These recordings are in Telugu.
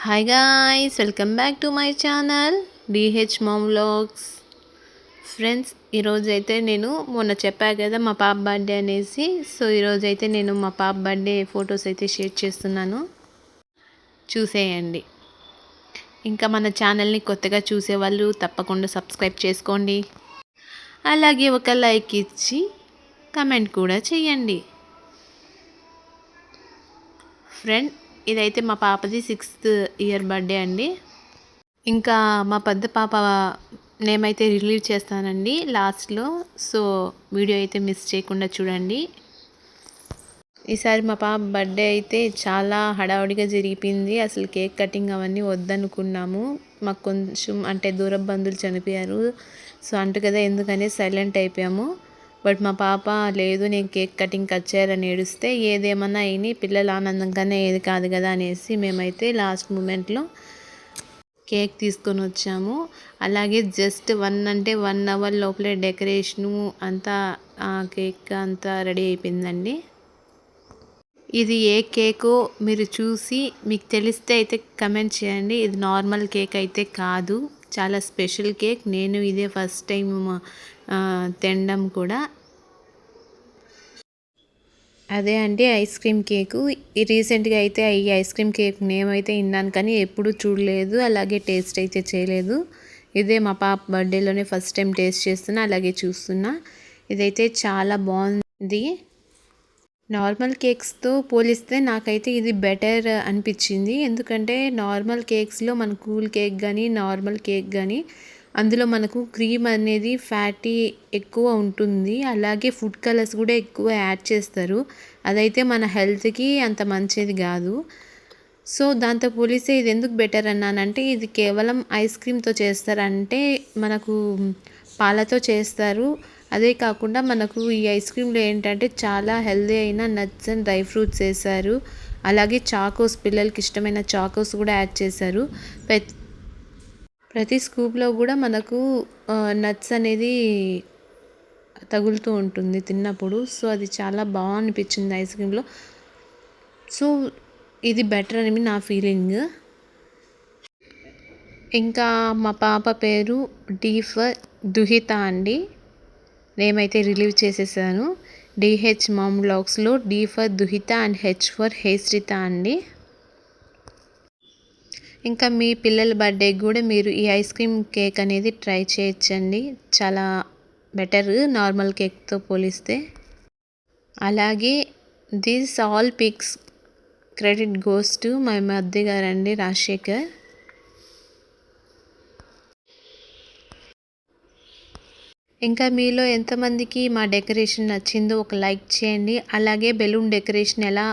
Hi guys, welcome back to my channel DH mom vlogs. Friends, ఈరోజైతే నేను మొన్న చెప్పా కదా మా పాప బర్త్డే అనేసి. సో ఈరోజైతే నేను మా పాప బర్త్డే ఫొటోస్ అయితే షేర్ చేస్తున్నాను, చూసేయండి. ఇంకా మన ఛానల్ని కొత్తగా చూసేవాళ్ళు తప్పకుండా సబ్స్క్రైబ్ చేసుకోండి, అలాగే ఒక లైక్ ఇచ్చి కమెంట్ కూడా చేయండి. ఫ్రెండ్, ఇదైతే మా పాపది 6th ఇయర్ బర్త్డే అండి. ఇంకా మా పెద్ద పాప నేమ్ అయితే రిలీవ్ చేస్తానండి లాస్ట్లో. సో వీడియో అయితే మిస్ చేయకుండా చూడండి. ఈసారి మా పాప బర్త్డే అయితే చాలా హడావుడిగా జరిగిపోయింది. అసలు కేక్ కటింగ్ అవన్నీ వద్దనుకున్నాము. మాకు కొంచెం అంటే దూర బంధువులు చనిపోయారు. సో అంటు కదా ఎందుకనే సైలెంట్ అయిపోయాము. బట్ మా పాప లేదు, నేను కేక్ కటింగ్ కట్ చేయాలని ఏడుస్తే ఏదేమన్నా అయినా పిల్లల ఆనందంగానే ఏది కాదు కదా అనేసి మేమైతే లాస్ట్ మూమెంట్లో కేక్ తీసుకొని వచ్చాము. అలాగే జస్ట్ 1 అవర్ లోపలే డెకరేషను అంతా కేక్ అంతా రెడీ అయిపోయిందండి. ఇది ఏ కేకో మీరు చూసి మీకు తెలిస్తే అయితే కమెంట్ చేయండి. ఇది నార్మల్ కేక్ అయితే కాదు, చాలా స్పెషల్ కేక్. నేను ఇదే ఫస్ట్ టైం తినడం కూడా. అదే అండి ఐస్ క్రీమ్ కేకు. రీసెంట్గా అయితే ఈ ఐస్ క్రీమ్ కేక్ నేమ్ అయితే విన్నాను కానీ ఎప్పుడూ చూడలేదు, అలాగే టేస్ట్ అయితే చేయలేదు. ఇదే మా పాప బర్త్డేలోనే ఫస్ట్ టైం టేస్ట్ చేస్తున్నా, అలాగే చూస్తున్నా. ఇదైతే చాలా బాగుంది. నార్మల్ కేక్స్తో పోలిస్తే నాకైతే ఇది బెటర్ అనిపించింది. ఎందుకంటే నార్మల్ కేక్స్లో మన కూల్ కేక్ కానీ నార్మల్ కేక్ కానీ అందులో మనకు క్రీమ్ అనేది ఫ్యాటీ ఎక్కువ ఉంటుంది, అలాగే ఫుడ్ కలర్స్ కూడా ఎక్కువ యాడ్ చేస్తారు. అదైతే మన హెల్త్కి అంత మంచిది కాదు. సో దాంతో పోలిస్తే ఇది ఎందుకు బెటర్ అన్నానంటే ఇది కేవలం ఐస్ క్రీమ్తో చేస్తారంటే మనకు పాలతో చేస్తారు. అదే కాకుండా మనకు ఈ ఐస్ క్రీమ్లో ఏంటంటే చాలా హెల్దీ అయిన నట్స్ అండ్ డ్రై ఫ్రూట్స్ వేశారు. అలాగే చాకోస్, పిల్లలకి ఇష్టమైన చాకోస్ కూడా యాడ్ చేశారు. ప్రతి స్కూప్లో కూడా మనకు నట్స్ అనేది తగులుతూ ఉంటుంది తిన్నప్పుడు. సో అది చాలా బాగా అనిపించింది ఐస్ క్రీమ్లో. సో ఇది బెటర్ అని నా ఫీలింగ్. ఇంకా మా పాప పేరు డి ఫర్ దుహిత అండి. నేమ్ అయితే రిలీవ్ చేసేసాను. డిహెచ్ మామ్ వ్లాగ్స్లో D for Duhita and H for Heshrita అండి. ఇంకా మీ పిల్లల బర్త్డేకి కూడా మీరు ఈ ఐస్ క్రీమ్ కేక్ అనేది ట్రై చేయొచ్చండి, చాలా బెటర్ నార్మల్ కేక్తో పోలిస్తే. అలాగే this all pics credit goes to my Madhya గారండి, రాజశేఖర్. ఇంకా మీలో ఎంతమందికి మా డెకరేషన్ నచ్చిందో ఒక లైక్ చేయండి. అలాగే బెలూన్ డెకరేషన్ ఎలా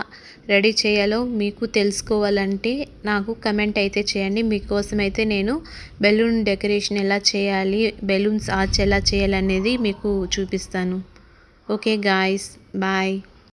రెడీ చేయాలో మీకు తెలుసుకోవాలంటే నాకు కమెంట్ అయితే చేయండి. మీకోసం అయితే నేను బెలూన్ డెకరేషన్ ఎలా చేయాలి, బెలూన్స్ ఆర్చ్ ఎలా చేయాలి అనేది మీకు చూపిస్తాను. Okay guys, bye.